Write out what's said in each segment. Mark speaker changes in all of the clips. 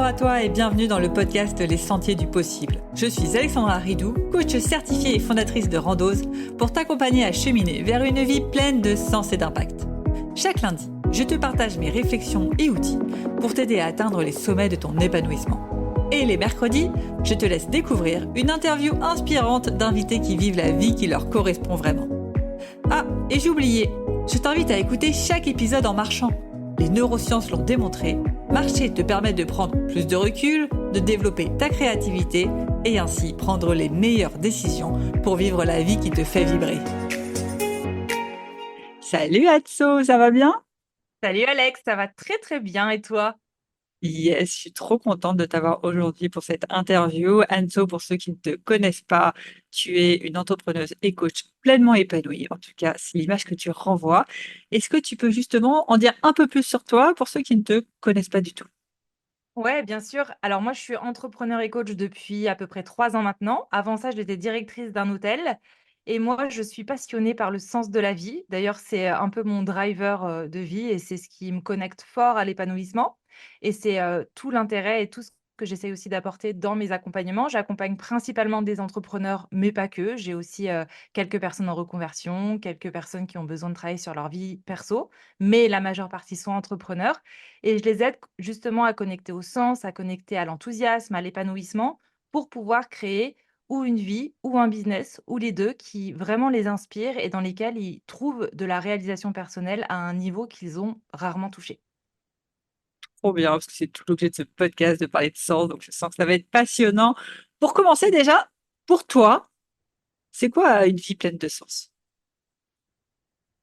Speaker 1: Bonjour à toi et bienvenue dans le podcast Les Sentiers du Possible. Je suis Alexandra Ridou, coach certifiée et fondatrice de Randose, pour t'accompagner à cheminer vers une vie pleine de sens et d'impact. Chaque lundi, je te partage mes réflexions et outils pour t'aider à atteindre les sommets de ton épanouissement. Et les mercredis, je te laisse découvrir une interview inspirante d'invités qui vivent la vie qui leur correspond vraiment. Ah, et j'ai oublié, je t'invite à écouter chaque épisode en marchant. Les neurosciences l'ont démontré, marcher te permet de prendre plus de recul, de développer ta créativité et ainsi prendre les meilleures décisions pour vivre la vie qui te fait vibrer. Salut Atso, ça va bien?
Speaker 2: Salut Alex, ça va très très bien et toi?
Speaker 1: Yes, je suis trop contente de t'avoir aujourd'hui pour cette interview. Anso, pour ceux qui ne te connaissent pas, tu es une entrepreneuse et coach pleinement épanouie. En tout cas, c'est l'image que tu renvoies. Est-ce que tu peux justement en dire un peu plus sur toi pour ceux qui ne te connaissent pas du tout?
Speaker 2: Ouais, bien sûr. Alors moi, je suis entrepreneur et coach depuis à peu près 3 ans maintenant. Avant ça, j'étais directrice d'un hôtel et moi, je suis passionnée par le sens de la vie. D'ailleurs, c'est un peu mon driver de vie et c'est ce qui me connecte fort à l'épanouissement. Et c'est tout l'intérêt et tout ce que j'essaie aussi d'apporter dans mes accompagnements. J'accompagne principalement des entrepreneurs, mais pas que. J'ai aussi quelques personnes en reconversion, quelques personnes qui ont besoin de travailler sur leur vie perso, mais la majeure partie sont entrepreneurs. Et je les aide justement à connecter au sens, à connecter à l'enthousiasme, à l'épanouissement, pour pouvoir créer ou une vie ou un business ou les 2 qui vraiment les inspirent et dans lesquels ils trouvent de la réalisation personnelle à un niveau qu'ils ont rarement touché.
Speaker 1: Trop bien, parce que c'est tout l'objet de ce podcast de parler de sens, donc je sens que ça va être passionnant. Pour commencer déjà, pour toi, c'est quoi une vie pleine de sens?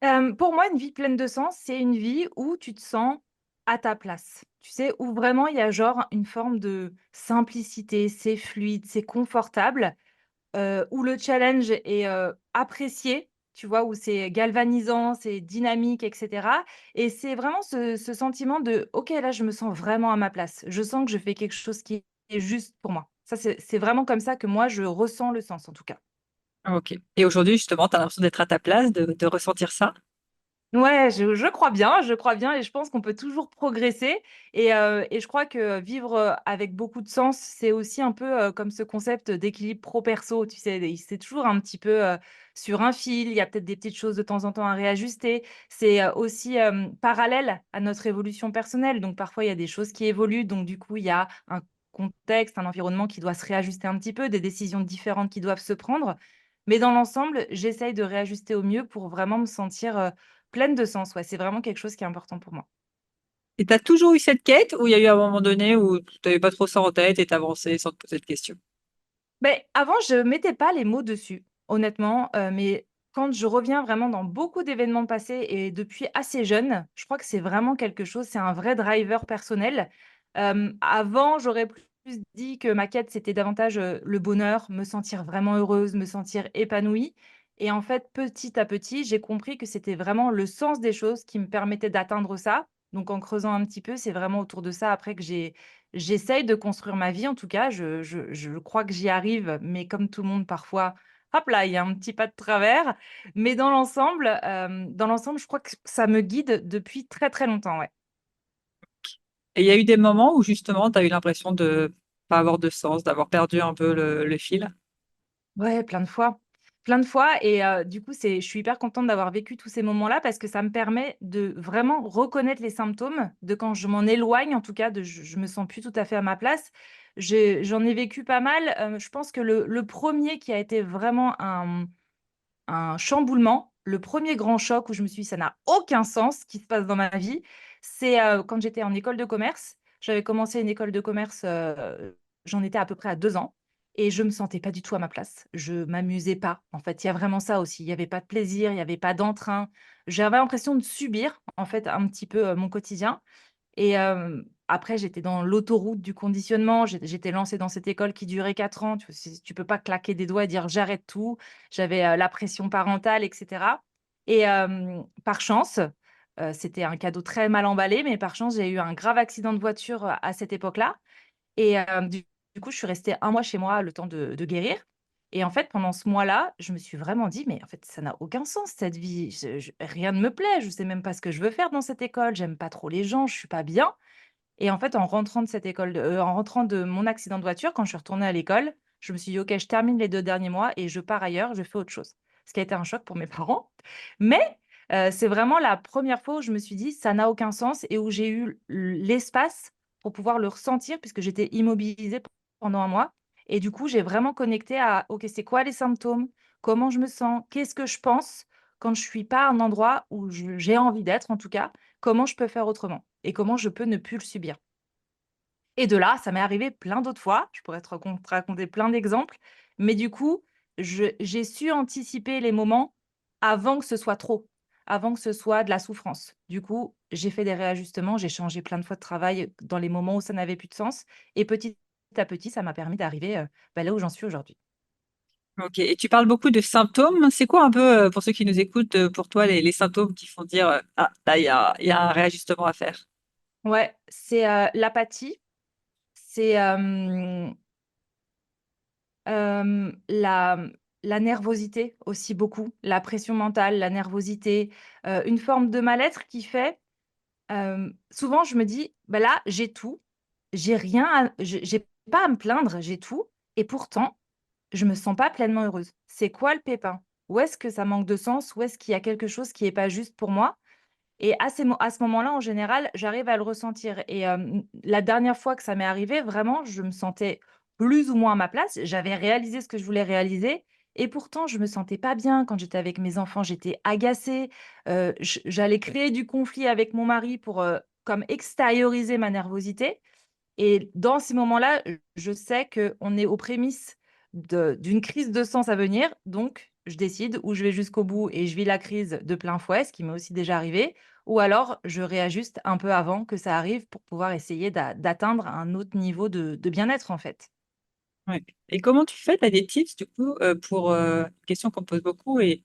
Speaker 2: Pour moi, une vie pleine de sens, c'est une vie où tu te sens à ta place. Tu sais, où vraiment il y a genre une forme de simplicité, c'est fluide, c'est confortable. Où le challenge est, apprécié, tu vois? Où c'est galvanisant, c'est dynamique et cetera et c'est vraiment ce sentiment de: «OK, là, je me sens vraiment à ma place. Je sens que je fais quelque chose qui est juste pour moi». Ça, c'est vraiment comme ça que moi, je ressens le sens, en tout cas.
Speaker 1: OK. Et aujourd'hui, justement, tu as l'impression d'être à ta place, de ressentir ça?
Speaker 2: Ouais, je crois bien et je pense qu'on peut toujours progresser et je crois que vivre, avec beaucoup de sens, c'est aussi un peu, comme ce concept d'équilibre pro perso, tu sais? C'est toujours un petit peu, sur un fil, il y a peut-être des petites choses de temps en temps à réajuster. C'est, aussi, parallèle à notre évolution personnelle, donc parfois il y a des choses qui évoluent, donc du coup, il y a un contexte, un environnement qui doit se réajuster un petit peu, des décisions différentes qui doivent se prendre. Mais dans l'ensemble, j'essaye de réajuster au mieux pour vraiment me sentir, pleine de sens, ouais, c'est vraiment quelque chose qui est important pour moi.
Speaker 1: Et tu as toujours eu cette quête ou il y a eu un moment donné où tu avais pas trop ça en tête et tu avançais sans te poser de questions?
Speaker 2: Mais avant, je mettais pas les mots dessus, honnêtement, mais quand je reviens vraiment dans beaucoup d'événements passés et depuis assez jeune, je crois que c'est vraiment quelque chose, c'est un vrai driver personnel. Avant, j'aurais plus dit que ma quête, c'était davantage, le bonheur, me sentir vraiment heureuse, me sentir épanouie et en fait, petit à petit, j'ai compris que c'était vraiment le sens des choses qui me permettait d'atteindre ça. Donc en creusant un petit peu, c'est vraiment autour de ça après que j'essaye de construire ma vie en tout cas, je crois que j'y arrive, mais comme tout le monde parfois, hop là, il y a un petit pas de travers. Mais dans l'ensemble, je crois que ça me guide depuis très, très longtemps, ouais.
Speaker 1: Et il y a eu des moments où justement tu as eu l'impression de pas avoir de sens, d'avoir perdu un peu le fil?
Speaker 2: Ouais, plein de fois. Plein de fois et du coup, je suis hyper contente d'avoir vécu tous ces moments-là parce que ça me permet de vraiment reconnaître les symptômes de quand je m'en éloigne, en tout cas, de je me sens plus tout à fait à ma place. J'en ai vécu pas mal, je pense que le 1er qui a été vraiment un chamboulement. Le premier grand choc où je me suis dit: «Ça n'a aucun sens ce qui se passe dans ma vie», c'est, quand j'étais en école de commerce. J'avais commencé une école de commerce, j'en étais à peu près à 2 ans et je me sentais pas du tout à ma place. Je m'amusais pas. En fait, il y a vraiment ça aussi. Il y avait pas de plaisir, il y avait pas d'entrain. J'avais l'impression de subir, en fait, un petit peu, mon quotidien et après j'étais dans l'autoroute du conditionnement. J'étais lancée dans cette école qui durait 4 ans. Tu peux pas claquer des doigts et dire: «J'arrête tout». J'avais, la pression parentale et cetera et par chance, c'était un cadeau très mal emballé, mais par chance, j'ai eu un grave accident de voiture, à cette époque-là et du coup, je suis restée 1 mois chez moi le temps de guérir et en fait, pendant ce mois-là, je me suis vraiment dit: «Mais en fait, ça n'a aucun sens cette vie. Rien ne me plaît. Je sais même pas ce que je veux faire dans cette école. J'aime pas trop les gens. Je suis pas bien» Et en fait, en rentrant de cette école, en rentrant de mon accident de voiture, quand je suis retournée à l'école, je me suis dit: «OK, je termine les 2 derniers mois et je pars ailleurs, je fais autre chose». Ce qui a été un choc pour mes parents, mais c'est vraiment la première fois où je me suis dit: «Ça n'a aucun sens» et où j'ai eu l'espace pour pouvoir le ressentir puisque j'étais immobilisée pendant un mois et du coup, j'ai vraiment connecté à: «OK, c'est quoi les symptômes? Comment je me sens? Qu'est-ce que je pense quand je suis pas à un endroit où j'ai envie d'être en tout cas? Comment je peux faire autrement? Et comment je peux ne plus le subir?» Et de là, ça m'est arrivé plein d'autres fois. Je pourrais te raconter plein d'exemples, mais du coup, j'ai su anticiper les moments avant que ce soit trop, avant que ce soit de la souffrance. Du coup, j'ai fait des réajustements, j'ai changé plein de fois de travail dans les moments où ça n'avait plus de sens et petit à petit, ça m'a permis d'arriver, là où j'en suis aujourd'hui.
Speaker 1: OK, et tu parles beaucoup de symptômes. C'est quoi un peu, pour ceux qui nous écoutent, pour toi les symptômes qui font dire, «Ah, là, il y a un réajustement à faire»?
Speaker 2: Ouais, c'est, l'apathie, c'est, la nervosité aussi beaucoup, la pression mentale, la nervosité, une forme de mal-être qui fait, souvent je me dis: «Bah, là, j'ai tout, j'ai rien à j'ai pas à me plaindre, j'ai tout et pourtant je me sens pas pleinement heureuse. C'est quoi le pépin? Où est-ce que ça manque de sens? Où est-ce qu'il y a quelque chose qui est pas juste pour moi?» Et à ce moment-là, en général, j'arrive à le ressentir et la dernière fois que ça m'est arrivé, vraiment, je me sentais plus ou moins à ma place. J'avais réalisé ce que je voulais réaliser et pourtant je me sentais pas bien quand j'étais avec mes enfants. J'étais agacée, j'allais créer du conflit avec mon mari pour, comme extérioriser ma nervosité et dans ces moments-là, je sais qu'on est aux prémices d'une crise de sens à venir, donc je décide ou je vais jusqu'au bout et je vis la crise de plein fouet, ce qui m'est aussi déjà arrivé, ou alors je réajuste un peu avant que ça arrive pour pouvoir essayer d'atteindre un autre niveau de bien-être, en fait.
Speaker 1: Ouais, et comment tu fais? Tu as des tips du coup, pour, une question qu'on me pose beaucoup et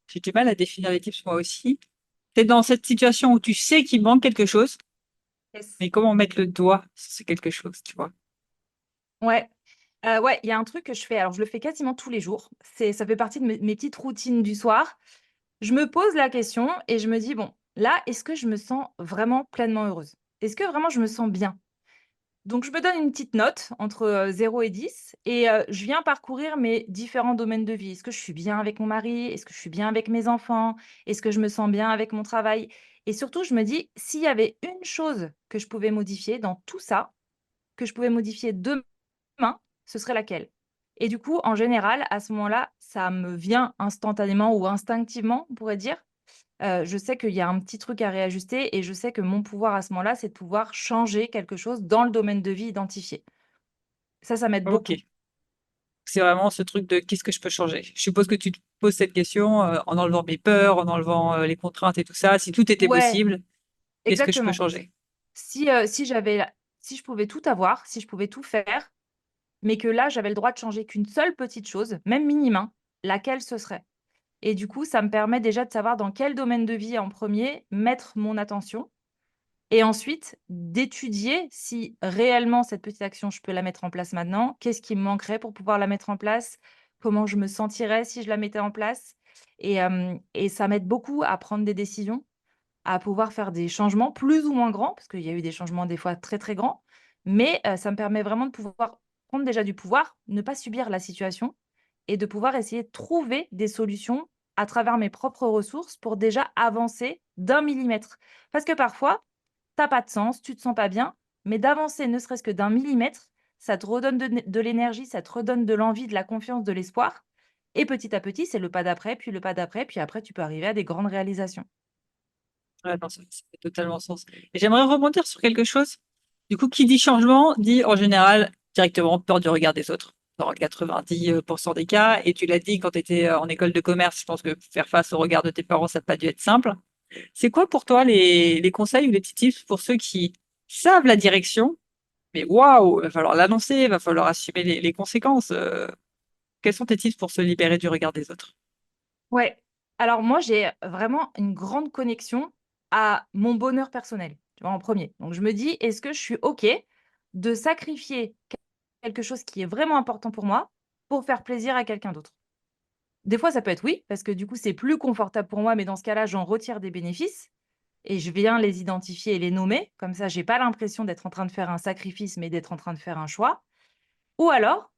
Speaker 1: j'ai du mal à définir les tips moi aussi. Tu es dans cette situation où tu sais qu'il manque quelque chose,
Speaker 2: Yes.
Speaker 1: mais comment mettre le doigt sur ce quelque chose, tu vois?
Speaker 2: Ouais, ouais, il y a un truc que je fais, alors je le fais quasiment tous les jours, ça fait partie de mes petites routines du soir. Je me pose la question et je me dis: «Bon, là, est-ce que je me sens vraiment pleinement heureuse? Est-ce que vraiment je me sens bien?» Donc je me donne une petite note entre, 0 et 10 et je viens parcourir mes différents domaines de vie. Est-ce que je suis bien avec mon mari? Est-ce que je suis bien avec mes enfants? Est-ce que je me sens bien avec mon travail? Et surtout, je me dis: «S'il y avait une chose que je pouvais modifier dans tout ça, que je pouvais modifier demain, ce serait laquelle?» Et du coup, en général, à ce moment-là, ça me vient instantanément ou instinctivement, on pourrait dire. Je sais qu'il y a un petit truc à réajuster et je sais que mon pouvoir à ce moment-là, c'est de pouvoir changer quelque chose dans le domaine de vie identifié. Ça m'aide beaucoup.
Speaker 1: OK. C'est vraiment ce truc de: «Qu'est-ce que je peux changer?» Je suppose que tu te poses cette question, en enlevant mes peurs, en enlevant, les contraintes et tout ça. Si tout était
Speaker 2: Ouais,
Speaker 1: possible, qu'est-ce que je peux
Speaker 2: exactement.
Speaker 1: changer?
Speaker 2: Si je pouvais tout avoir, si je pouvais tout faire, mais que là, j'avais le droit de changer qu'une seule petite chose, même minime, hein, laquelle ce serait? Et du coup, ça me permet déjà de savoir dans quel domaine de vie en premier mettre mon attention. Et ensuite, d'étudier si réellement cette petite action, je peux la mettre en place maintenant. Qu'est-ce qui me manquerait pour pouvoir la mettre en place? Comment je me sentirais si je la mettais en place? Et ça m'aide beaucoup à prendre des décisions, à pouvoir faire des changements plus ou moins grands, parce qu'il y a eu des changements des fois très, très grands. Mais ça me permet vraiment de pouvoir prendre déjà du pouvoir, ne pas subir la situation et de pouvoir essayer de trouver des solutions à travers mes propres ressources pour déjà avancer d'1 millimètre. Parce que parfois, t'as pas de sens, tu te sens pas bien, mais d'avancer ne serait-ce que d'1 millimètre, ça te redonne de l'énergie, ça te redonne de l'envie, de la confiance, de l'espoir et petit à petit, c'est le pas d'après, puis le pas d'après, puis après tu peux arriver à des grandes réalisations.
Speaker 1: Ouais, non, ça fait totalement sens et j'aimerais rebondir sur quelque chose. Du coup, qui dit changement, dit en général directement peur du regard des autres, dans 90 des cas, et tu l'as dit quand tu étais, en école de commerce, je pense que faire face au regard de tes parents, ça n'a pas dû être simple. C'est quoi pour toi les conseils ou les petits tips pour ceux qui savent la direction, mais waouh, va falloir l'annoncer, va falloir assumer les conséquences, quels sont tes tips pour se libérer du regard des autres?
Speaker 2: Ouais, alors moi, j'ai vraiment une grande connexion à mon bonheur personnel, tu vois, en premier. Donc je me dis: «Est-ce que je suis OK de sacrifier quelque chose qui est vraiment important pour moi, pour faire plaisir à quelqu'un d'autre?» Des fois, ça peut être oui, parce que du coup, c'est plus confortable pour moi, mais dans ce cas-là, j'en retire des bénéfices. et je viens les identifier et les nommer. Comme ça, j'ai pas l'impression d'être en train de faire un sacrifice, mais d'être en train de faire un choix. Ou alors,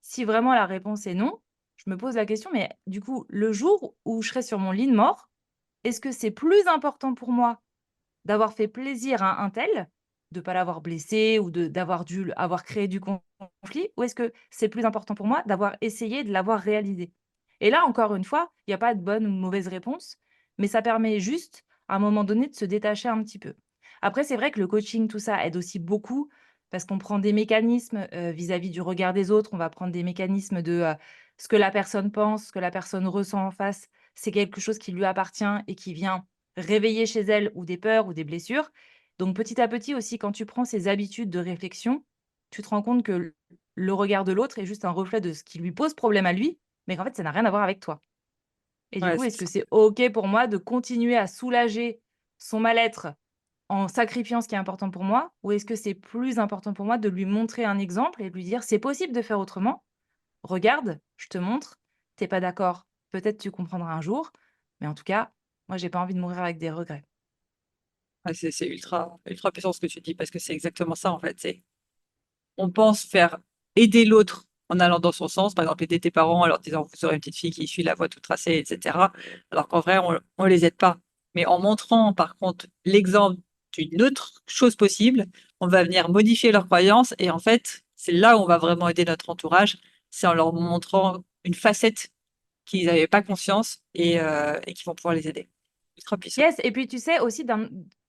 Speaker 2: si vraiment la réponse est non, je me pose la question, mais du coup, le jour où je serai sur mon lit de mort, est-ce que c'est plus important pour moi d'avoir fait plaisir à un tel, de pas l'avoir blessé ou d'avoir dû avoir créé du conflit? Ou est-ce que c'est plus important pour moi d'avoir essayé de l'avoir réalisé? Et là, encore une fois, il y a pas de bonne ou de mauvaise réponse, mais ça permet juste, à un moment donné, de se détacher un petit peu. Après, c'est vrai que le coaching, tout ça aide aussi beaucoup parce qu'on prend des mécanismes, vis-à-vis du regard des autres. On va prendre des mécanismes de, ce que la personne pense, ce que la personne ressent en face. C'est quelque chose qui lui appartient et qui vient réveiller chez elle ou des peurs ou des blessures. Donc petit à petit aussi, quand tu prends ces habitudes de réflexion, tu te rends compte que le regard de l'autre est juste un reflet de ce qui lui pose problème à lui, mais qu'en fait, ça n'a rien à voir avec toi. Et du
Speaker 1: Ouais,
Speaker 2: coup,
Speaker 1: c'est
Speaker 2: est-ce que
Speaker 1: ça.
Speaker 2: c'est OK pour moi de continuer à soulager son mal-être en sacrifiant ce qui est important pour moi? Ou est-ce que c'est plus important pour moi de lui montrer un exemple et de lui dire: «C'est possible de faire autrement. Regarde, je te montre. T'es pas d'accord, peut-être tu comprendras un jour, mais en tout cas, moi j'ai pas envie de mourir avec des regrets».
Speaker 1: Ouais, c'est ultra ultra puissant ce que tu dis parce que c'est exactement ça, en fait. On pense faire aider l'autre en allant dans son sens, par exemple aider tes parents en leur disant: «Vous aurez une petite fille qui suit la voie toute tracée» et cetera. Alors qu'en vrai, on les aide pas. Mais en montrant par contre l'exemple d'une autre chose possible, on va venir modifier leurs croyances et en fait, c'est là où on va vraiment aider notre entourage, c'est en leur montrant une facette qu'ils n'avaient pas conscience et qui vont pouvoir les aider. Ultra puissant.
Speaker 2: Yes, et puis tu sais aussi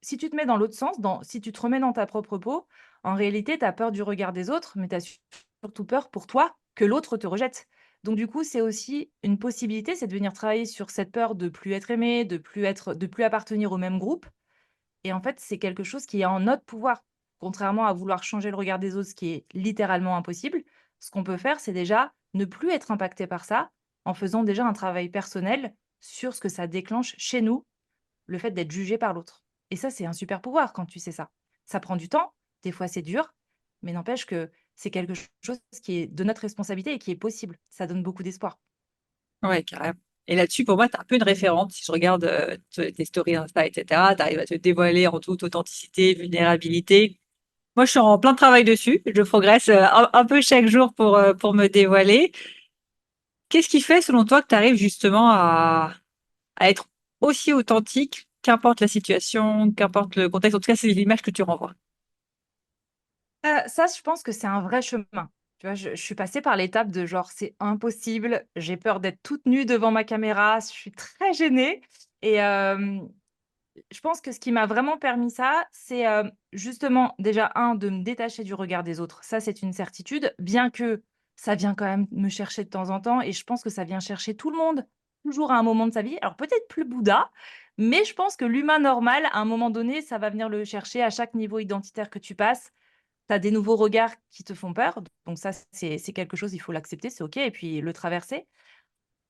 Speaker 2: si tu te mets dans l'autre sens, si tu te remets dans ta propre peau, en réalité, tu as peur du regard des autres, mais tu as surtout peur pour toi que l'autre te rejette. Donc du coup, c'est aussi une possibilité, c'est de venir travailler sur cette peur de plus être aimé, de plus appartenir au même groupe. Et en fait, c'est quelque chose qui est en notre pouvoir. Contrairement à vouloir changer le regard des autres, ce qui est littéralement impossible, ce qu'on peut faire, c'est déjà ne plus être impacté par ça en faisant déjà un travail personnel sur ce que ça déclenche chez nous, le fait d'être jugé par l'autre. Et ça, c'est un super pouvoir quand tu sais ça. Ça prend du temps, des fois c'est dur, mais n'empêche que c'est quelque chose qui est de notre responsabilité et qui est possible. Ça donne beaucoup d'espoir.
Speaker 1: Ouais, carrément. Et là-dessus, pour moi, tu es un peu une référente. Si je regarde tes stories Insta, etc., tu arrives à te dévoiler en toute authenticité, vulnérabilité. Moi, je suis en plein travail dessus. Je progresse un peu chaque jour pour me dévoiler. Qu'est-ce qui fait, selon toi, que tu arrives justement à être aussi authentique, qu'importe la situation, qu'importe le contexte? En tout cas, c'est l'image que tu renvoies.
Speaker 2: Ça, je pense que c'est un vrai chemin. Tu vois, je suis passée par l'étape de genre: «C'est impossible, j'ai peur d'être toute nue devant ma caméra, je suis très gênée» et je pense que ce qui m'a vraiment permis ça, c'est, justement déjà de me détacher du regard des autres. Ça, c'est une certitude, bien que ça vient quand même me chercher de temps en temps et je pense que ça vient chercher tout le monde, toujours à un moment de sa vie. Alors peut-être plus Bouddha, mais je pense que l'humain normal, à un moment donné, ça va venir le chercher à chaque niveau identitaire que tu passes. Tu as des nouveaux regards qui te font peur, donc ça, c'est quelque chose, il faut l'accepter, c'est OK et puis le traverser.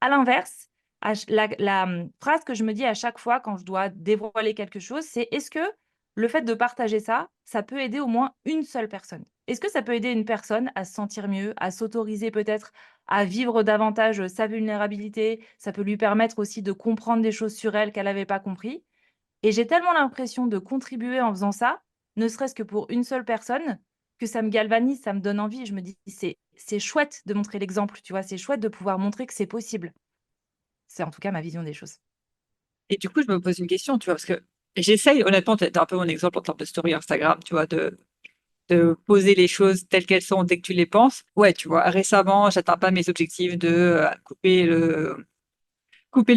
Speaker 2: À l'inverse, à ch la, phrase que je me dis à chaque fois quand je dois dévoiler quelque chose, c'est: «Est-ce que le fait de partager ça, ça peut aider au moins une seule personne? Est-ce que ça peut aider une personne à se sentir mieux, à s'autoriser peut-être à vivre davantage, sa vulnérabilité? Ça peut lui permettre aussi de comprendre des choses sur elle qu'elle n'avait pas compris». Et j'ai tellement l'impression de contribuer en faisant ça, ne serait-ce que pour une seule personne, que ça me galvanise, ça me donne envie. Je me dis: «C'est chouette de montrer l'exemple», tu vois? C'est chouette de pouvoir montrer que c'est possible. C'est en tout cas ma vision des choses.
Speaker 1: Et du coup, je me pose une question, tu vois, parce que j'essaye, honnêtement, tu es un peu mon exemple en termes de story Instagram, tu vois, de poser les choses telles qu'elles sont dès que tu les penses. Ouais, tu vois, récemment, j'atteins pas mes objectifs de couper le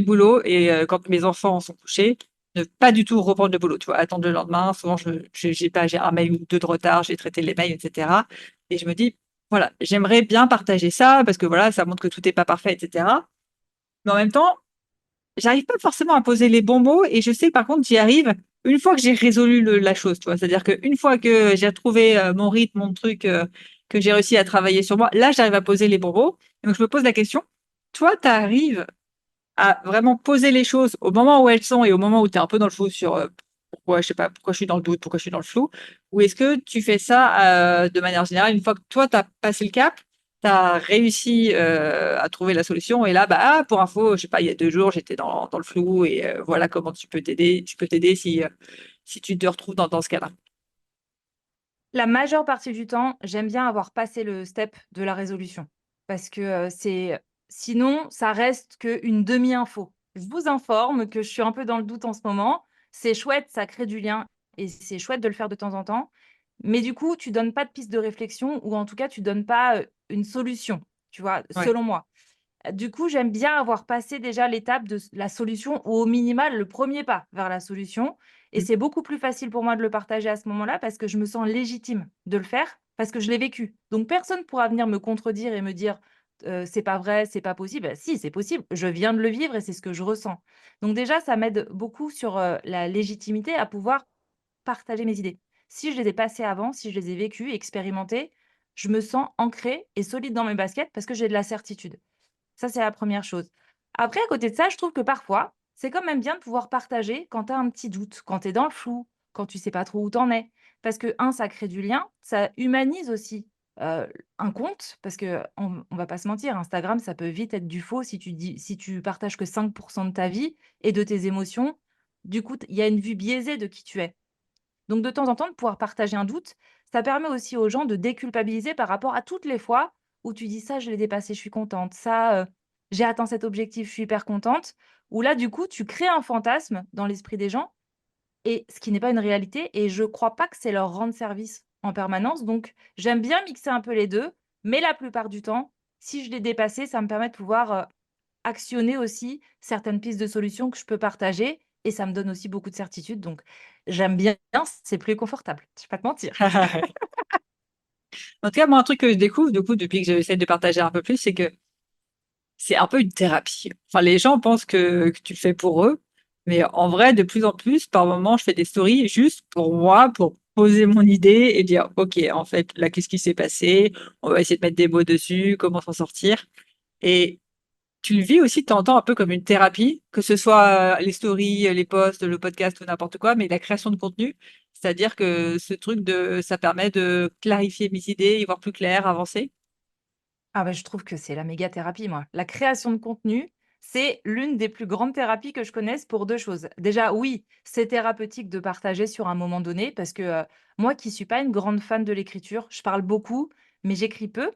Speaker 1: boulot et quand mes enfants sont couchés, ne pas du tout reprendre le boulot, tu vois, attendre le lendemain. Souvent, j'ai un mail ou deux de retard, j'ai traité les mails, etc. Et je me dis, voilà, j'aimerais bien partager ça parce que voilà, ça montre que tout n'est pas parfait, etc. Mais en même temps, j'arrive pas forcément à poser les bons mots et je sais que par contre, j'y arrive une fois que j'ai résolu la chose, tu vois. C'est-à-dire qu'une fois que j'ai retrouvé mon rythme, mon truc, que j'ai réussi à travailler sur moi, là, j'arrive à poser les bons mots. Donc, je me pose la question, toi, tu arrives à vraiment poser les choses au moment où elles sont et au moment où tu es un peu dans le flou sur pourquoi, je sais pas, pourquoi je suis dans le doute, pourquoi je suis dans le flou, ou est-ce que tu fais ça de manière générale une fois que toi, tu as passé le cap tu as réussi à trouver la solution. Et là, bah, pour info, je sais pas, il y a 2 jours, j'étais dans le flou et voilà comment tu peux t'aider. Tu peux t'aider si tu te retrouves dans ce cas-là.
Speaker 2: La majeure partie du temps, j'aime bien avoir passé le step de la résolution parce que, sinon ça reste qu'une demi-info. Je vous informe que je suis un peu dans le doute en ce moment. C'est chouette, ça crée du lien et c'est chouette de le faire de temps en temps, mais du coup, tu donnes pas de piste de réflexion ou en tout cas, tu donnes pas, une solution, tu vois?
Speaker 1: Ouais.
Speaker 2: Selon moi. Du coup, j'aime bien avoir passé déjà l'étape de la solution ou au minimal le premier pas vers la solution et
Speaker 1: Mm.
Speaker 2: c'est beaucoup plus facile pour moi de le partager à ce moment-là parce que je me sens légitime de le faire, parce que je l'ai vécu. Donc personne pourra venir me contredire et me dire: «C'est pas vrai, c'est pas possible». Bah si, c'est possible, je viens de le vivre et c'est ce que je ressens. Donc déjà, ça m'aide beaucoup sur, la légitimité à pouvoir partager mes idées. Si je les ai passées avant, si je les ai vécues, expérimentées, je me sens ancrée et solide dans mes baskets parce que j'ai de la certitude. Ça, c'est la première chose. Après, à côté de ça, je trouve que parfois, c'est quand même bien de pouvoir partager quand tu as un petit doute, quand tu es dans le flou, quand tu sais pas trop où tu en es. Parce que, un, ça crée du lien, ça humanise aussi un compte, parce que on va pas se mentir, Instagram, ça peut vite être du faux si tu partages que 5% de ta vie et de tes émotions. Du coup, il y a une vue biaisée de qui tu es. Donc de temps en temps, de pouvoir partager un doute, ça permet aussi aux gens de déculpabiliser par rapport à toutes les fois où tu dis: «Ça, je l'ai dépassé, je suis contente. Ça, j'ai atteint cet objectif, je suis hyper contente». Où là, du coup, tu crées un fantasme dans l'esprit des gens et ce qui n'est pas une réalité et je crois pas que c'est leur rendre service en permanence. Donc j'aime bien mixer un peu les 2, mais la plupart du temps, si je l'ai dépassé, ça me permet de pouvoir, actionner aussi certaines pistes de solutions que je peux partager et ça me donne aussi beaucoup de certitude donc j'aime bien, c'est plus confortable, je vais pas te mentir.
Speaker 1: En tout cas, moi, un truc que je découvre, du coup, depuis que j'essaie de partager un peu plus, c'est que c'est un peu une thérapie. Enfin, les gens pensent que tu le fais pour eux, mais en vrai, de plus en plus, par moment, je fais des stories juste pour moi, pour poser mon idée et dire, OK, en fait, là, qu'est-ce qui s'est passé? On va essayer de mettre des mots dessus, comment s'en sortir. Et tu le vis aussi de temps en temps un peu comme une thérapie, que ce soit les stories, les posts, le podcast ou n'importe quoi, mais la création de contenu. C'est-à-dire que ce truc ça permet de clarifier mes idées, y voir plus clair, avancer.
Speaker 2: Ah bah, je trouve que c'est la méga thérapie moi. La création de contenu, c'est l'une des plus grandes thérapies que je connaisse pour 2 choses. Déjà oui, c'est thérapeutique de partager sur un moment donné parce que, moi qui suis pas une grande fan de l'écriture, je parle beaucoup, mais j'écris peu.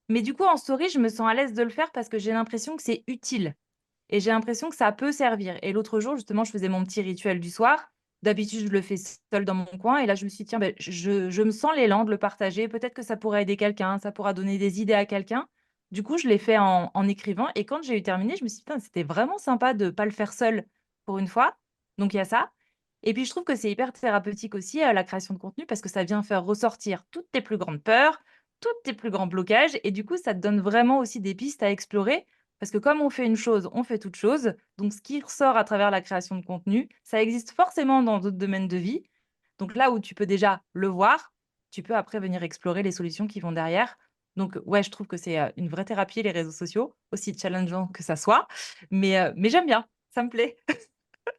Speaker 2: Mais du coup en story, je me sens à l'aise de le faire parce que j'ai l'impression que c'est utile. Et j'ai l'impression que ça peut servir et l'autre jour, justement, je faisais mon petit rituel du soir. D'habitude, je le fais seule dans mon coin et là, je me suis dit: «Tiens, beh, je me sens l'élan de le partager. Peut-être que ça pourrait aider quelqu'un, ça pourra donner des idées à quelqu'un». Du coup, je l'ai fait en écrivant et quand j'ai eu terminé, je me suis dit: «Putain, c'était vraiment sympa de pas le faire seule pour une fois». Donc il y a ça et puis je trouve que c'est hyper thérapeutique aussi, la création de contenu parce que ça vient faire ressortir toutes tes plus grandes peurs, tous tes plus grands blocages et du coup, ça te donne vraiment aussi des pistes à explorer parce que comme on fait une chose, on fait toute chose. Donc ce qui ressort à travers la création de contenu, ça existe forcément dans d'autres domaines de vie. Donc là où tu peux déjà le voir, tu peux après venir explorer les solutions qui vont derrière. Donc ouais, je trouve que c'est, une vraie thérapie les réseaux sociaux, aussi challengeant que ça soit. Mais j'aime bien, ça me plaît.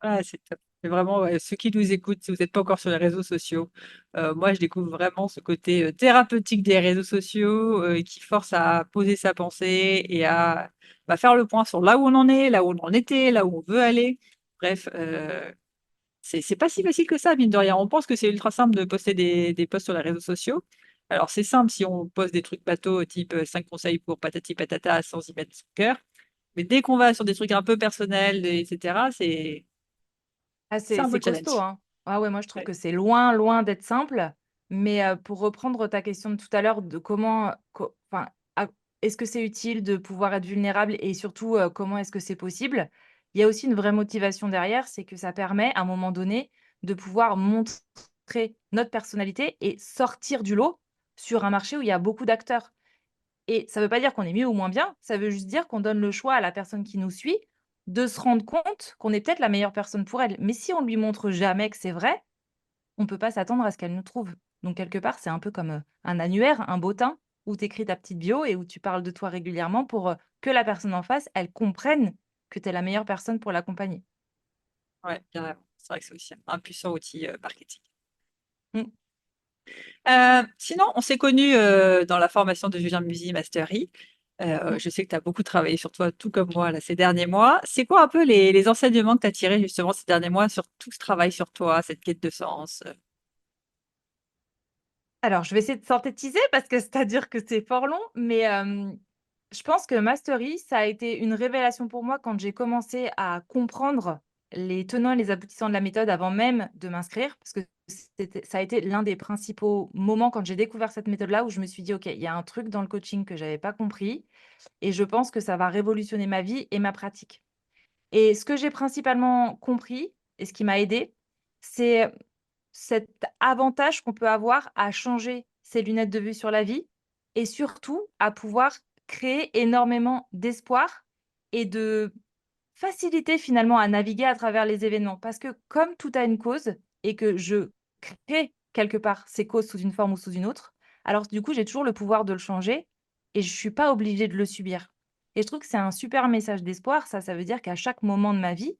Speaker 1: Ah, c'est top. C'est vraiment, ouais, ceux qui nous écoutent, si vous n'êtes pas encore sur les réseaux sociaux, moi, je découvre vraiment ce côté thérapeutique des réseaux sociaux qui force à poser sa pensée et à bah, faire le point sur là où on en est, là où on en était, là où on veut aller. Bref, c'est pas si facile que ça, mine de rien. On pense que c'est ultra simple de poster des posts sur les réseaux sociaux. Alors, c'est simple si on poste des trucs bateaux type 5 conseils pour patati patata sans y mettre son cœur. Mais dès qu'on va sur des trucs un peu personnels, etc.,
Speaker 2: Ah,
Speaker 1: c'est un beau
Speaker 2: c'est costaud,
Speaker 1: challenge.
Speaker 2: hein. Ah ouais, moi je trouve
Speaker 1: Ouais.
Speaker 2: que c'est loin, loin d'être simple. Mais, pour reprendre ta question de tout à l'heure de comment, enfin, est-ce que c'est utile de pouvoir être vulnérable et surtout, comment est-ce que c'est possible? Il y a aussi une vraie motivation derrière, c'est que ça permet à un moment donné de pouvoir montrer notre personnalité et sortir du lot sur un marché où il y a beaucoup d'acteurs. Et ça ne veut pas dire qu'on est mieux ou moins bien, ça veut juste dire qu'on donne le choix à la personne qui nous suit de se rendre compte qu'on est peut-être la meilleure personne pour elle. Mais si on lui montre jamais que c'est vrai, on peut pas s'attendre à ce qu'elle nous trouve. Donc quelque part, c'est un peu comme, un annuaire, un bottin où tu écris ta petite bio et où tu parles de toi régulièrement pour, que la personne en face, elle comprenne que tu es la meilleure personne pour l'accompagner.
Speaker 1: Ouais, carrément. C'est vrai que c'est aussi un puissant outil, marketing.
Speaker 2: Mmh.
Speaker 1: Sinon, on s'est connus dans la formation de Julien Musi Mastery. Je sais que tu as beaucoup travaillé sur toi, tout comme moi, là, ces derniers mois. C'est quoi un peu les enseignements que tu as tirés justement ces derniers mois sur tout ce travail sur toi, cette quête de sens?
Speaker 2: Alors, je vais essayer de synthétiser parce que c'est-à-dire que c'est fort long, mais je pense que Mastery, ça a été une révélation pour moi quand j'ai commencé à comprendre les tenants et les aboutissants de la méthode avant même de m'inscrire, parce que ça a été l'un des principaux moments quand j'ai découvert cette méthode-là où je me suis dit, OK, il y a un truc dans le coaching que j'avais pas compris et je pense que ça va révolutionner ma vie et ma pratique. Et ce que j'ai principalement compris et ce qui m'a aidé, c'est cet avantage qu'on peut avoir à changer ses lunettes de vue sur la vie et surtout à pouvoir créer énormément d'espoir et de facilité finalement à naviguer à travers les événements. Parce que comme tout a une cause et que je crée quelque part ces causes sous une forme ou sous une autre, alors du coup, j'ai toujours le pouvoir de le changer et je ne suis pas obligée de le subir. Et je trouve que c'est un super message d'espoir. Ça veut dire qu'à chaque moment de ma vie,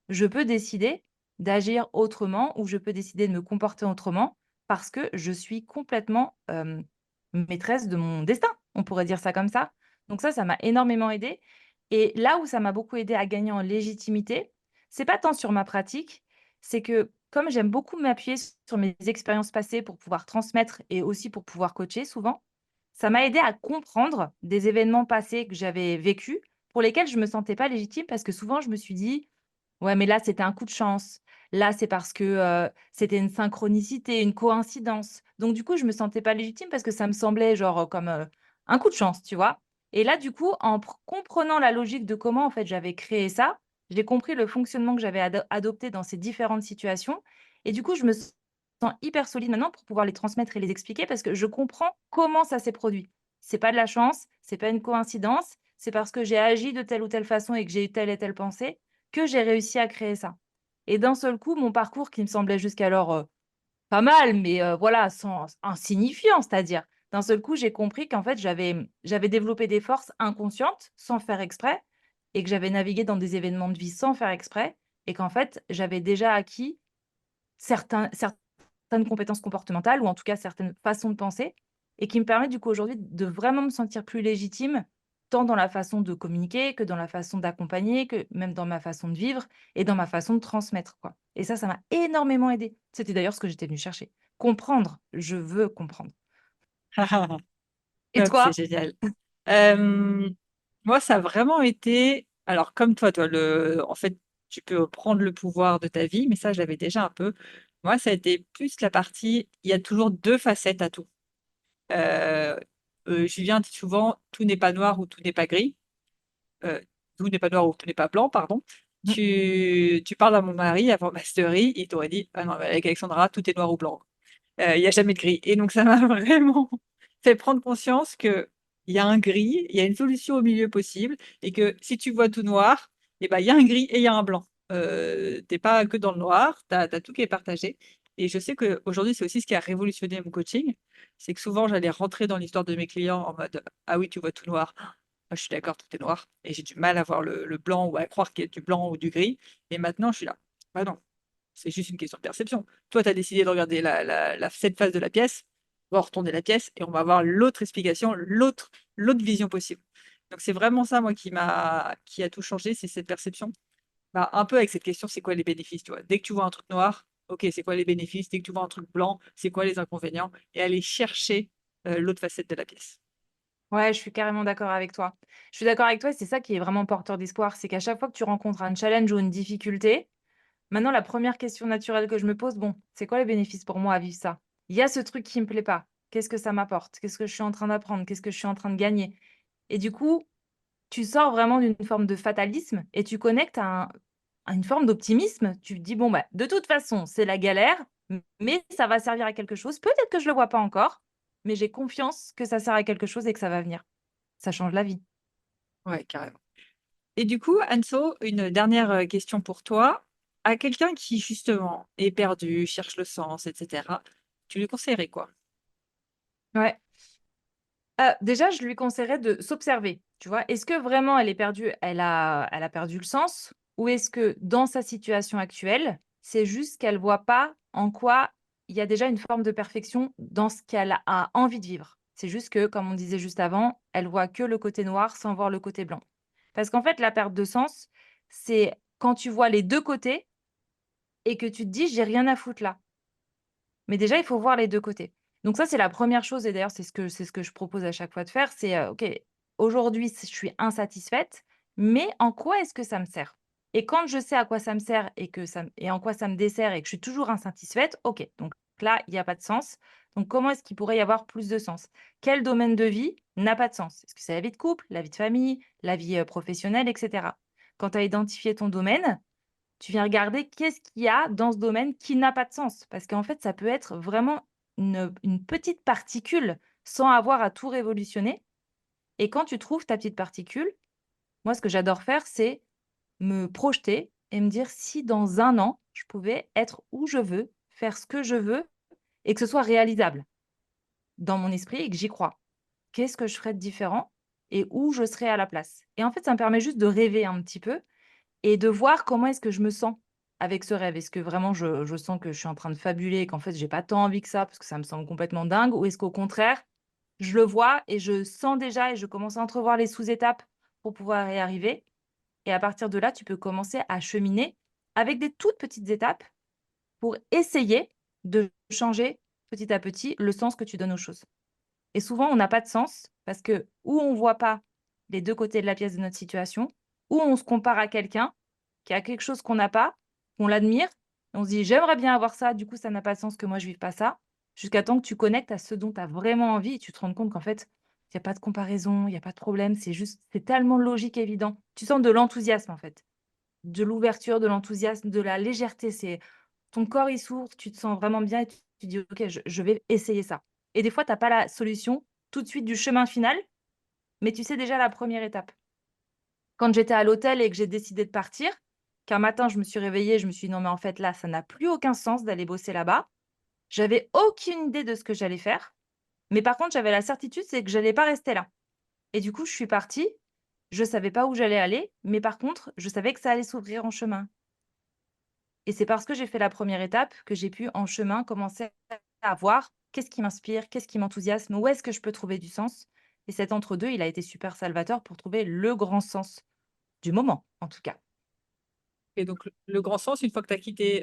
Speaker 2: je peux décider d'agir autrement ou je peux décider de me comporter autrement parce que je suis complètement, maîtresse de mon destin. On pourrait dire ça comme ça. Donc ça m'a énormément aidée et là où ça m'a beaucoup aidée à gagner en légitimité, c'est pas tant sur ma pratique, c'est que comme j'aime beaucoup m'appuyer sur mes expériences passées pour pouvoir transmettre et aussi pour pouvoir coacher souvent, ça m'a aidée à comprendre des événements passés que j'avais vécus, pour lesquels je me sentais pas légitime parce que souvent je me suis dit: «Ouais, mais là, c'était un coup de chance. Là, c'est parce que, c'était une synchronicité, une coïncidence». Donc du coup, je me sentais pas légitime parce que ça me semblait genre, comme, un coup de chance, tu vois? Et là, du coup, en comprenant la logique de comment, en fait, j'avais créé ça, j'ai compris le fonctionnement que j'avais adopté dans ces différentes situations et du coup, je me sens hyper solide maintenant pour pouvoir les transmettre et les expliquer parce que je comprends comment ça s'est produit. C'est pas de la chance, c'est pas une coïncidence, c'est parce que j'ai agi de telle ou telle façon et que j'ai eu telle et telle pensée que j'ai réussi à créer ça. Et d'un seul coup, mon parcours qui me semblait jusqu'alors, pas mal, mais voilà, sans insignifiant, c'est-à-dire, d'un seul coup, j'ai compris qu'en fait, j'avais développé des forces inconscientes, sans faire exprès et que j'avais navigué dans des événements de vie sans faire exprès et qu'en fait, j'avais déjà acquis certaines compétences comportementales ou en tout cas certaines façons de penser et qui me permettent du coup aujourd'hui de vraiment me sentir plus légitime, tant dans la façon de communiquer que dans la façon d'accompagner, que même dans ma façon de vivre et dans ma façon de transmettre, quoi. Et ça m'a énormément aidée. C'était d'ailleurs ce que j'étais venue chercher. Comprendre, je veux comprendre. Et
Speaker 1: Top, c'est
Speaker 2: toi?
Speaker 1: génial. Moi, ça a vraiment été, alors comme toi, en fait, tu peux prendre le pouvoir de ta vie, mais ça, je l'avais déjà un peu. Moi, ça a été plus la partie, il y a toujours deux facettes à tout. Euh, Julien dit souvent, tout n'est pas noir ou tout n'est pas gris. Euh, Tout n'est pas noir ou tout n'est pas blanc, pardon.
Speaker 2: Mmh.
Speaker 1: Tu parles à mon mari avant Mastery, il t'aurait dit, ah non, mais avec Alexandra, tout est noir ou blanc. Il y a jamais de gris. Et donc, ça m'a vraiment fait prendre conscience que il y a un gris, il y a une solution au milieu possible, et que si tu vois tout noir, eh ben, il y a un gris et il y a un blanc. T'es pas que dans le noir, t'as tout qui est partagé. Et je sais qu'aujourd'hui, c'est aussi ce qui a révolutionné mon coaching. C'est que souvent, j'allais rentrer dans l'histoire de mes clients en mode, ah oui, tu vois tout noir. Ah, je suis d'accord, tout est noir. Et j'ai du mal à voir le blanc ou à croire qu'il y a du blanc ou du gris. Et maintenant, je suis là. Bah non, c'est juste une question de perception. Toi, tu as décidé de regarder cette face de la pièce, on va retourner la pièce et on va avoir l'autre explication, l'autre vision possible. Donc, c'est vraiment ça, moi, qui a tout changé, c'est cette perception. Bah, un peu avec cette question, c'est quoi les bénéfices, tu vois. Dès que tu vois un truc noir, ok, c'est quoi les bénéfices? Dès que tu vois un truc blanc, c'est quoi les inconvénients? Et aller chercher l'autre facette de la pièce.
Speaker 2: Ouais, je suis carrément d'accord avec toi. Je suis d'accord avec toi et c'est ça qui est vraiment porteur d'espoir, c'est qu'à chaque fois que tu rencontres un challenge ou une difficulté, maintenant, la première question naturelle que je me pose, bon, c'est quoi les bénéfices pour moi à vivre ça? Il y a ce truc qui me plaît pas. Qu'est-ce que ça m'apporte? Qu'est-ce que je suis en train d'apprendre? Qu'est-ce que je suis en train de gagner? Et du coup, tu sors vraiment d'une forme de fatalisme et tu connectes à une forme d'optimisme. Tu te dis, bon, bah, de toute façon, c'est la galère, mais ça va servir à quelque chose. Peut-être que je le vois pas encore, mais j'ai confiance que ça sert à quelque chose et que ça va venir. Ça change la vie.
Speaker 1: Ouais, carrément. Et du coup, Anso, une dernière question pour toi. À quelqu'un qui, justement, est perdu, cherche le sens, etc., tu lui conseillerais quoi?
Speaker 2: Ouais. Déjà, je lui conseillerais de s'observer, tu vois? Est-ce que vraiment elle est perdue, elle a perdu le sens? Ou est-ce que dans sa situation actuelle, c'est juste qu'elle voit pas en quoi il y a déjà une forme de perfection dans ce qu'elle a envie de vivre. C'est juste que, comme on disait juste avant, elle voit que le côté noir sans voir le côté blanc. Parce qu'en fait, la perte de sens, c'est quand tu vois les 2 côtés et que tu te dis: «J'ai rien à foutre là». Mais déjà, il faut voir les 2 côtés. Donc ça, c'est la première chose et d'ailleurs, c'est ce que je propose à chaque fois de faire, c'est, OK, aujourd'hui, je suis insatisfaite, mais en quoi est-ce que ça me sert? Et quand je sais à quoi ça me sert et que ça m et en quoi ça me dessert et que je suis toujours insatisfaite, OK, donc là, il y a pas de sens. Donc comment est-ce qu'il pourrait y avoir plus de sens? Quel domaine de vie n'a pas de sens? Est-ce que c'est la vie de couple, la vie de famille, la vie, professionnelle et cetera? Quand tu as identifié ton domaine, tu viens regarder qu'est-ce qu'il y a dans ce domaine qui n'a pas de sens. Parce qu'en fait, ça peut être vraiment une petite particule sans avoir à tout révolutionner. Et quand tu trouves ta petite particule, moi, ce que j'adore faire, c'est me projeter et me dire si dans un an, je pouvais être où je veux, faire ce que je veux et que ce soit réalisable dans mon esprit et que j'y crois. Qu'est-ce que je ferais de différent et où je serais à la place? Et en fait, ça me permet juste de rêver un petit peu et de voir comment est-ce que je me sens avec ce rêve. Est-ce que vraiment je sens que je suis en train de fabuler et qu'en fait j'ai pas tant envie que ça parce que ça me semble complètement dingue? Ou est-ce qu'au contraire, je le vois et je sens déjà et je commence à entrevoir les sous-étapes pour pouvoir y arriver? Et à partir de là, tu peux commencer à cheminer avec des toutes petites étapes pour essayer de changer petit à petit le sens que tu donnes aux choses. Et souvent, on n'a pas de sens parce que ou on voit pas les 2 côtés de la pièce de notre situation, ou on se compare à quelqu'un qui a quelque chose qu'on n'a pas, qu'on l'admire, on se dit: «J'aimerais bien avoir ça, du coup, ça n'a pas de sens que moi je vive pas ça», jusqu'à temps que tu connectes à ce dont tu as vraiment envie et tu te rends compte qu'en fait, il y a pas de comparaison, il y a pas de problème, c'est juste c'est tellement logique et évident. Tu sens de l'enthousiasme, en fait, de l'ouverture, de l'enthousiasme, de la légèreté. C'est ton corps, il s'ouvre, tu te sens vraiment bien et tu dis: «OK, je vais essayer ça». Et des fois, tu as pas la solution tout de suite du chemin final, mais tu sais déjà la première étape. Quand j'étais à l'hôtel et que j'ai décidé de partir, qu'un matin je me suis réveillée, je me suis dit: «Non mais en fait là, ça n'a plus aucun sens d'aller bosser là-bas». J'avais aucune idée de ce que j'allais faire, mais par contre j'avais la certitude, c'est que j'allais pas rester là. Et du coup, je suis partie, je savais pas où j'allais aller, mais par contre, je savais que ça allait s'ouvrir en chemin. Et c'est parce que j'ai fait la première étape que j'ai pu, en chemin, commencer à voir qu'est-ce qui m'inspire, qu'est-ce qui m'enthousiasme, où est-ce que je peux trouver du sens. Et cet entre-deux, il a été super salvateur pour trouver le grand sens du moment, en tout cas.
Speaker 1: Et donc le grand sens, une fois que tu as quitté,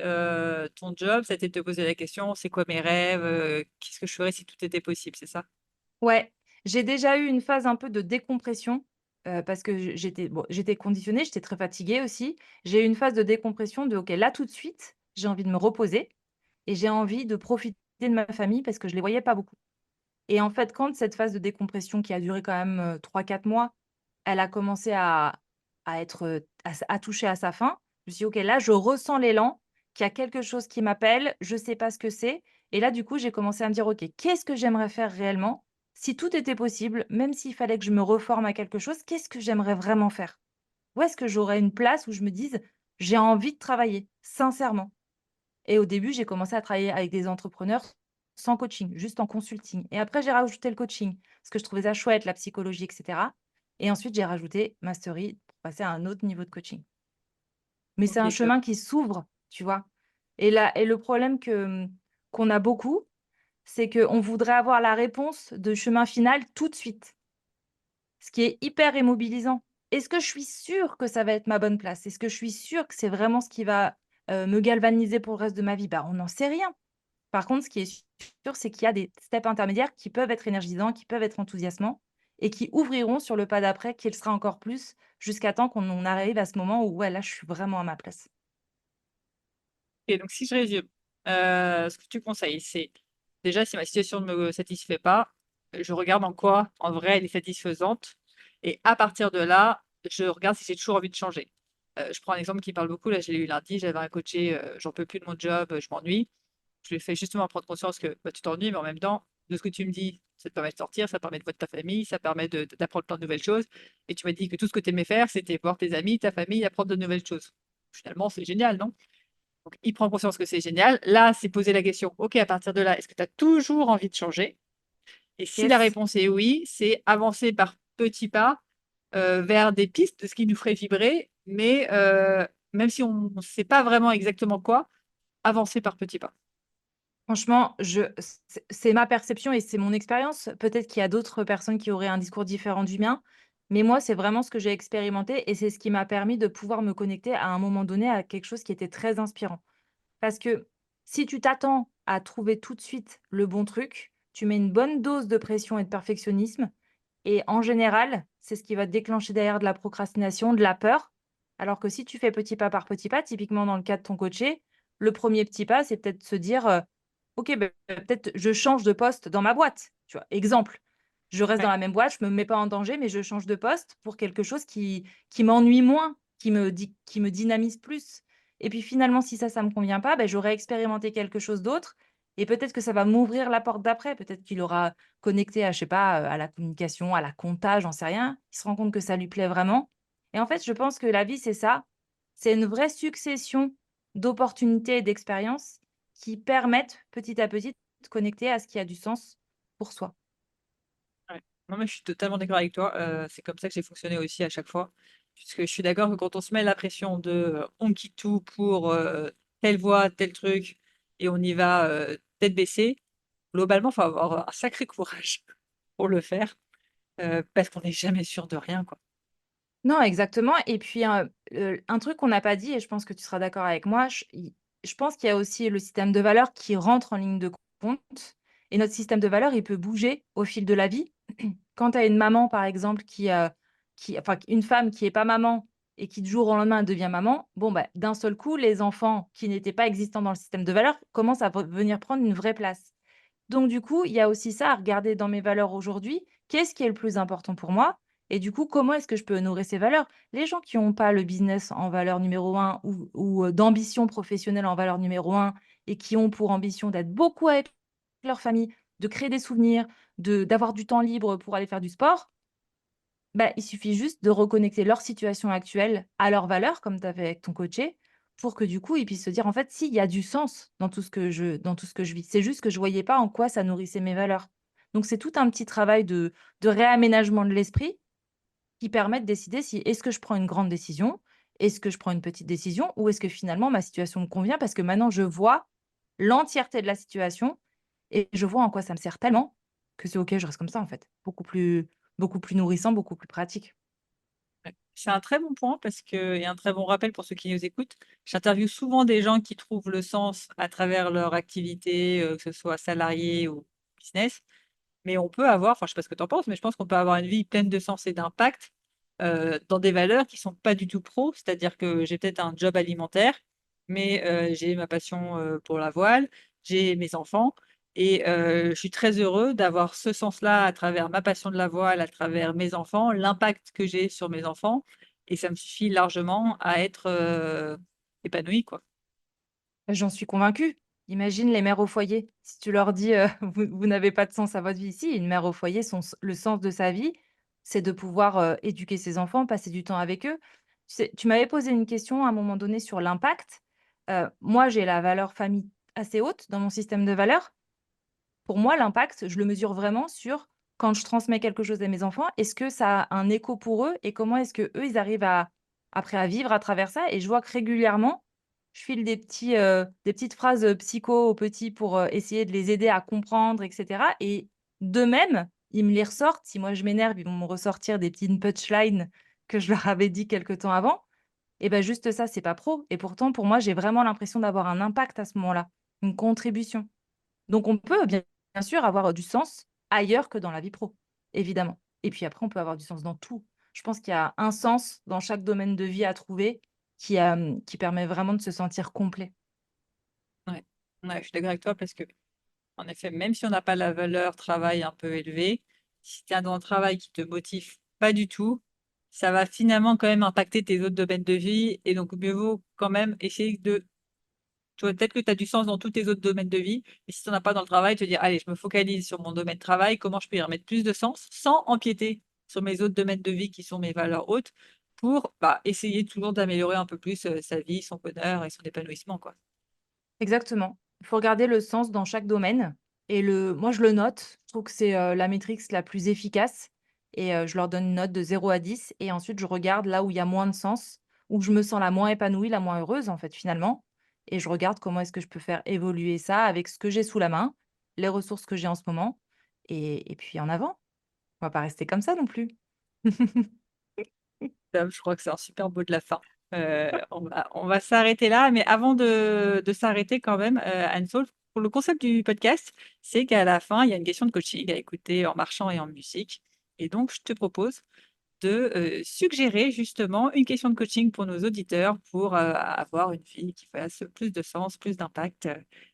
Speaker 1: ton job, ça a été de te poser la question: «C'est quoi mes rêves? Qu'est-ce que je ferais si tout était possible?» C'est ça?
Speaker 2: Ouais, j'ai déjà eu une phase un peu de décompression, parce que j'étais bon, j'étais conditionnée, j'étais très fatiguée aussi. J'ai eu une phase de décompression de: «OK, là, tout de suite, j'ai envie de me reposer et j'ai envie de profiter de ma famille» parce que je les voyais pas beaucoup. Et en fait, quand cette phase de décompression qui a duré quand même, 3-4 mois, elle a commencé à être, à toucher à sa fin, je me suis dit: «OK, là, je ressens l'élan, qu'il y a quelque chose qui m'appelle, je sais pas ce que c'est» et là, du coup, j'ai commencé à me dire: «OK, qu'est-ce que j'aimerais faire réellement? Si tout était possible, même s'il fallait que je me reforme à quelque chose, qu'est-ce que j'aimerais vraiment faire? Où est-ce que j'aurais une place où je me dise: "J'ai envie de travailler", sincèrement?» Et au début, j'ai commencé à travailler avec des entrepreneurs sans coaching, juste en consulting. Et après, j'ai rajouté le coaching parce que je trouvais ça chouette, la psychologie, et cetera. Et ensuite, j'ai rajouté Mastery pour passer à un autre niveau de coaching. Mais c'est un
Speaker 1: OK, top.
Speaker 2: chemin qui s'ouvre, tu vois? Et le problème qu'on a beaucoup, c'est qu'on voudrait avoir la réponse de chemin final tout de suite, ce qui est hyper immobilisant. Est-ce que je suis sûre que ça va être ma bonne place? Est-ce que je suis sûre que c'est vraiment ce qui va, me galvaniser pour le reste de ma vie? Bah, on n'en sait rien. Par contre, ce qui est sûr, c'est qu'il y a des steps intermédiaires qui peuvent être énergisants, qui peuvent être enthousiasmants et qui ouvriront sur le pas d'après, qui le sera encore plus, jusqu'à temps qu'on en arrive à ce moment où, ouais, là, je suis vraiment à ma place.
Speaker 1: Et donc si je résume, ce que tu conseilles, c'est déjà si ma situation ne me satisfait pas, je regarde en quoi, en vrai, elle est satisfaisante et à partir de là, je regarde si j'ai toujours envie de changer. Je prends un exemple qui parle beaucoup, là, je l'ai eu lundi, j'avais un coaché, j'en peux plus de mon job, je m'ennuie. Je lui ai fait justement prendre conscience que, bah, tu t'ennuies, mais en même temps, de ce que tu me dis, ça te permet de sortir, ça permet de voir ta famille, ça permet d'apprendre plein de nouvelles choses et tu m'as dit que tout ce que tu aimais faire, c'était voir tes amis, ta famille, apprendre de nouvelles choses. Finalement, c'est génial, non? Donc il prend conscience que c'est génial. Là, c'est poser la question: «OK, à partir de là, est-ce que tu as toujours envie de changer?» Et si la
Speaker 2: Yes,
Speaker 1: réponse est oui, c'est avancer par petits pas, vers des pistes de ce qui nous ferait vibrer, mais même si on ne sait pas vraiment exactement quoi, avancer par petits pas.
Speaker 2: Franchement, c'est ma perception et c'est mon expérience. Peut-être qu'il y a d'autres personnes qui auraient un discours différent du mien, mais moi, c'est vraiment ce que j'ai expérimenté et c'est ce qui m'a permis de pouvoir me connecter à un moment donné à quelque chose qui était très inspirant. Parce que si tu t'attends à trouver tout de suite le bon truc, tu mets une bonne dose de pression et de perfectionnisme et en général, c'est ce qui va te déclencher derrière de la procrastination, de la peur. Alors que si tu fais petit pas par petit pas, typiquement dans le cas de ton coaché, le premier petit pas, c'est peut-être se dire, OK, peut-être je change de poste dans ma boîte, tu vois? Exemple, je reste dans
Speaker 1: Ouais.
Speaker 2: la même boîte, je me mets pas en danger, mais je change de poste pour quelque chose qui m'ennuie moins, qui me dynamise plus. Et puis finalement, si ça me convient pas, j'aurais expérimenté quelque chose d'autre et peut-être que ça va m'ouvrir la porte d'après. Peut-être qu'il aura connecté à, je sais pas, à la communication, à la compta, j'en sais rien. Il se rend compte que ça lui plaît vraiment et en fait, je pense que la vie, c'est ça. C'est une vraie succession d'opportunités et d'expériences qui permettent petit à petit de connecter à ce qui a du sens pour soi.
Speaker 1: Ouais. Non, mais je suis totalement d'accord avec toi, c'est comme ça que j'ai fonctionné aussi à chaque fois. Puisque je suis d'accord que quand on se met la pression de, on quitte tout pour, telle voie, tel truc et on y va, tête baissée, globalement, faut avoir un sacré courage pour le faire, parce qu'on n'est jamais sûr de rien, quoi.
Speaker 2: Non, exactement et puis, un truc qu'on n'a pas dit et je pense que tu seras d'accord avec moi, je pense qu'il y a aussi le système de valeurs qui rentre en ligne de compte et notre système de valeurs, il peut bouger au fil de la vie. Quand tu as une maman, par exemple, enfin, une femme qui est pas maman et qui, du jour au lendemain, devient maman, bon, bah, d'un seul coup, les enfants qui n'étaient pas existants dans le système de valeurs commencent à venir prendre une vraie place. Donc du coup, il y a aussi ça à regarder dans mes valeurs aujourd'hui. Qu'est-ce qui est le plus important pour moi? Et du coup, comment est-ce que je peux honorer ces valeurs? Les gens qui n'ont pas le business en valeur numéro un ou d'ambition professionnelle en valeur numéro un et qui ont pour ambition d'être beaucoup avec leur famille, de créer des souvenirs, d'avoir du temps libre pour aller faire du sport, bah, il suffit juste de reconnecter leur situation actuelle à leurs valeurs, comme tu as fait avec ton coaché, pour que du coup, ils puissent se dire: «En fait, si, il y a du sens dans tout ce que je vis. C'est juste que je voyais pas en quoi ça nourrissait mes valeurs». Donc c'est tout un petit travail de réaménagement de l'esprit qui permet de décider si est-ce que je prends une grande décision? Est-ce que je prends une petite décision? Ou est-ce que finalement ma situation me convient? Parce que maintenant je vois l'entièreté de la situation et je vois en quoi ça me sert tellement que c'est OK, je reste comme ça en fait. Beaucoup plus nourrissant, beaucoup plus pratique.
Speaker 1: Ouais. C'est un très bon point parce que et un très bon rappel pour ceux qui nous écoutent. J'interviewe souvent des gens qui trouvent le sens à travers leur activité, que ce soit salarié ou business. Mais on peut avoir, enfin, je sais pas ce que tu en penses, mais je pense qu'on peut avoir une vie pleine de sens et d'impact, dans des valeurs qui sont pas du tout pro. C'est-à-dire que j'ai peut-être un job alimentaire, mais j'ai ma passion, pour la voile, j'ai mes enfants et je suis très heureux d'avoir ce sens-là à travers ma passion de la voile, à travers mes enfants, l'impact que j'ai sur mes enfants et ça me suffit largement à être, épanouie, quoi.
Speaker 2: J'en suis convaincue. Imagine les mères au foyer. Si tu leur dis, vous n'avez pas de sens à votre vie. Si, une mère au foyer, le sens de sa vie, c'est de pouvoir, éduquer ses enfants, passer du temps avec eux. Tu m'avais posé une question à un moment donné sur l'impact. Moi, j'ai la valeur famille assez haute dans mon système de valeurs. Pour moi, l'impact, je le mesure vraiment sur quand je transmets quelque chose à mes enfants, est-ce que ça a un écho pour eux et comment est-ce que eux ils arrivent à après à vivre à travers ça? Et je vois que régulièrement, je file des petites phrases, psycho aux petits pour, essayer de les aider à comprendre et cetera et d'eux-mêmes, ils me les ressortent. Si moi je m'énerve, ils vont me ressortir des petites punchlines que je leur avais dit quelque temps avant et ben juste ça, c'est pas pro et pourtant pour moi, j'ai vraiment l'impression d'avoir un impact à ce moment-là, une contribution. Donc on peut bien sûr avoir, du sens ailleurs que dans la vie pro, évidemment. Et puis après on peut avoir du sens dans tout. Je pense qu'il y a un sens dans chaque domaine de vie à trouver qui permet vraiment de se sentir complet.
Speaker 1: Ouais. Ouais, je suis d'accord avec toi parce que en effet, même si on n'a pas la valeur travail un peu élevée, si tu es dans un travail qui te motive pas du tout, ça va finalement quand même impacter tes autres domaines de vie et donc mieux vaut quand même essayer de tu vois, peut-être que tu as du sens dans tous tes autres domaines de vie, mais si tu en as pas dans le travail, te dire: «Allez, je me focalise sur mon domaine de travail, comment je peux y remettre plus de sens?» sans empiéter sur mes autres domaines de vie qui sont mes valeurs hautes pour, bah, essayer toujours d'améliorer un peu plus, sa vie, son bonheur et son épanouissement, quoi.
Speaker 2: Exactement. Il faut regarder le sens dans chaque domaine et moi je le note. Je trouve que c'est, la métrique la plus efficace et je leur donne une note de 0 à 10 et ensuite je regarde là où il y a moins de sens, où je me sens la moins épanouie, la moins heureuse en fait finalement et je regarde comment est-ce que je peux faire évoluer ça avec ce que j'ai sous la main, les ressources que j'ai en ce moment et puis en avant. On va pas rester comme ça non plus.
Speaker 1: Je crois que c'est un super mot de la fin. On va s'arrêter là, mais avant de s'arrêter quand même, Anne-Soul, pour le concept du podcast, c'est qu'à la fin, il y a une question de coaching à écouter en marchant et en musique. Et donc, je te propose de suggérer justement une question de coaching pour nos auditeurs pour avoir une vie qui fasse plus de sens, plus d'impact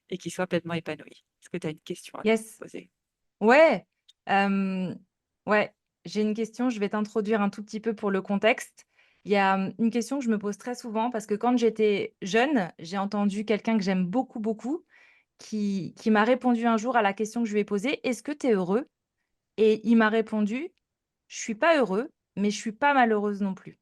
Speaker 1: et qui soit pleinement épanouie. Est-ce que tu as une question à
Speaker 2: Yes.
Speaker 1: poser?
Speaker 2: Ouais, ouais, j'ai une question, je vais t'introduire un tout petit peu pour le contexte. Il y a, une question que je me pose très souvent parce que quand j'étais jeune, j'ai entendu quelqu'un que j'aime beaucoup, beaucoup qui m'a répondu un jour à la question que je lui ai posée: «Est-ce que tu es heureux?» Et il m'a répondu: «Je suis pas heureux, mais je suis pas malheureuse non plus».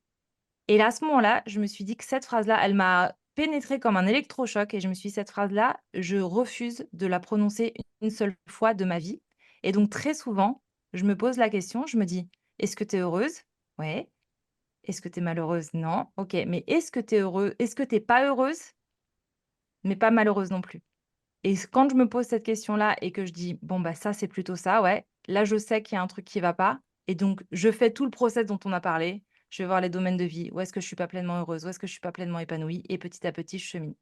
Speaker 2: Et là, à ce moment-là, je me suis dit que cette phrase-là, elle m'a pénétrée comme un électrochoc et je me suis dit: «Cette phrase-là, je refuse de la prononcer une seule fois de ma vie». Et donc très souvent, je me pose la question, je me dis: «Est-ce que tu es heureuse?» «Ouais». «Est-ce que tu es malheureuse?» «Non». «OK, mais est-ce que tu es heureux est-ce que tu es pas heureuse, mais pas malheureuse non plus?» Et quand je me pose cette question-là et que je dis: «Bon, bah, ça, c'est plutôt ça, ouais», là, je sais qu'il y a un truc qui va pas et donc je fais tout le process dont on a parlé. Je vais voir les domaines de vie. Où est-ce que je suis pas pleinement heureuse? Où est-ce que je suis pas pleinement épanouie? Et petit à petit, je chemine.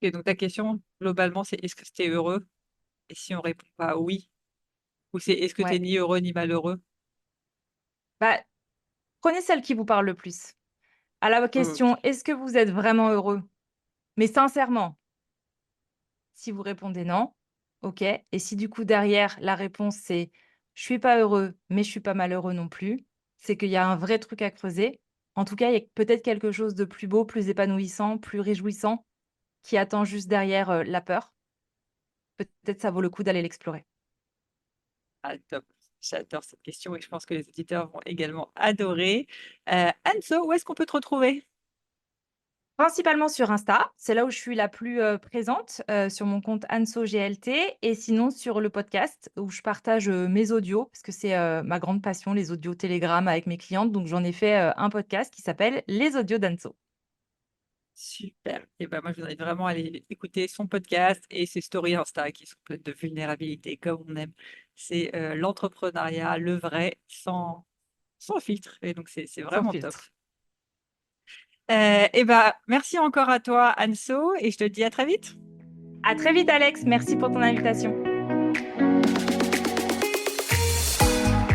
Speaker 1: Et donc, ta question, globalement, c'est est-ce que tu es heureux? Et si on répond pas oui, ou c'est est-ce que tu es
Speaker 2: Ouais.
Speaker 1: ni heureux ni malheureux?
Speaker 2: Bah, prenez celle qui vous parle le plus. À la question:
Speaker 1: OK.
Speaker 2: «Est-ce que vous êtes vraiment heureux?» Mais sincèrement, si vous répondez: «Non», OK. Et si du coup derrière la réponse c'est: «Je suis pas heureux, mais je suis pas malheureux non plus», c'est qu'il y a un vrai truc à creuser. En tout cas, il y a peut-être quelque chose de plus beau, plus épanouissant, plus réjouissant qui attend juste derrière, la peur. Peut-être ça vaut le coup d'aller l'explorer.
Speaker 1: Ah top, j'adore cette question et je pense que les auditeurs vont également adorer. Anso, où est-ce qu'on peut te retrouver?
Speaker 2: Principalement sur Insta, c'est là où je suis la plus, présente, sur mon compte AnsoGLT et sinon sur le podcast où je partage, mes audios parce que c'est, ma grande passion, les audios Telegram avec mes clientes, donc j'en ai fait, un podcast qui s'appelle «Les audios d'Anso».
Speaker 1: Super. Et ben moi, je vous invite vraiment à aller écouter son podcast et ses stories Insta qui sont pleines de vulnérabilité comme on aime. C'est, l'entrepreneuriat, le vrai, sans filtre et donc c'est
Speaker 2: Sans
Speaker 1: vraiment top.
Speaker 2: filtre.
Speaker 1: Et bah, merci encore à toi Anso et je te dis à très vite.
Speaker 2: À très vite Alex, merci pour ton invitation.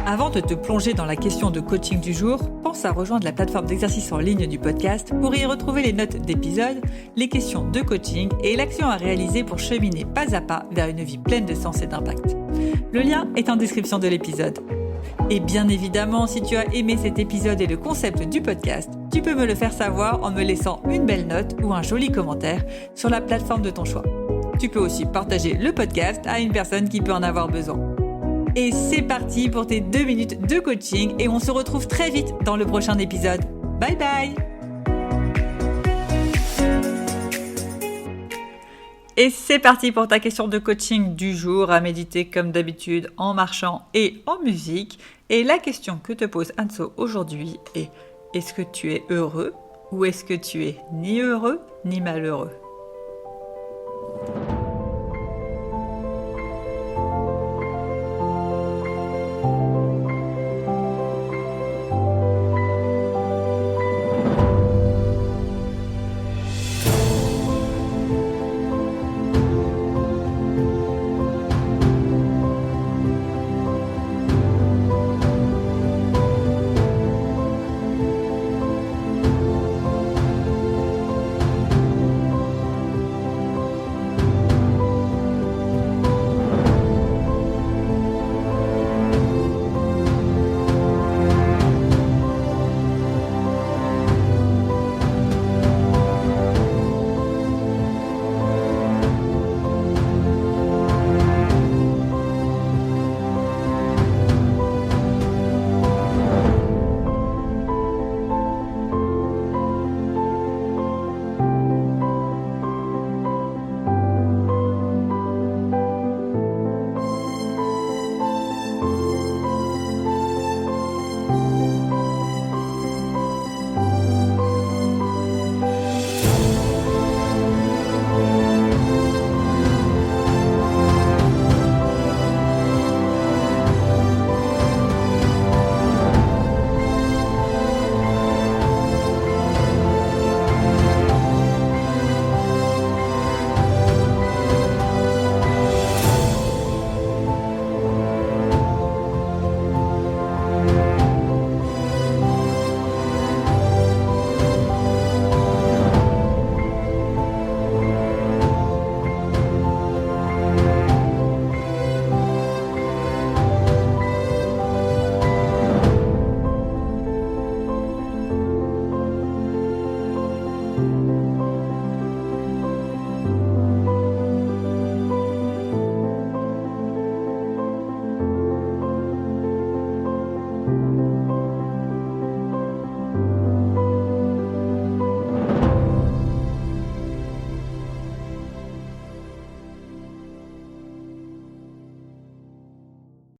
Speaker 1: Avant de te plonger dans la question de coaching du jour, pense à rejoindre la plateforme d'exercice en ligne du podcast pour y retrouver les notes d'épisode, les questions de coaching et l'action à réaliser pour cheminer pas à pas vers une vie pleine de sens et d'impact. Le lien est en description de l'épisode. Et bien évidemment, si tu as aimé cet épisode et le concept du podcast, tu peux me le faire savoir en me laissant une belle note ou un joli commentaire sur la plateforme de ton choix. Tu peux aussi partager le podcast à une personne qui peut en avoir besoin. Et c'est parti pour tes 2 minutes de coaching et on se retrouve très vite dans le prochain épisode. Bye bye! Et c'est parti pour ta question de coaching du jour à méditer comme d'habitude en marchant et en musique. Et la question que te pose Anso aujourd'hui est: est-ce que tu es heureux ou est-ce que tu es ni heureux ni malheureux?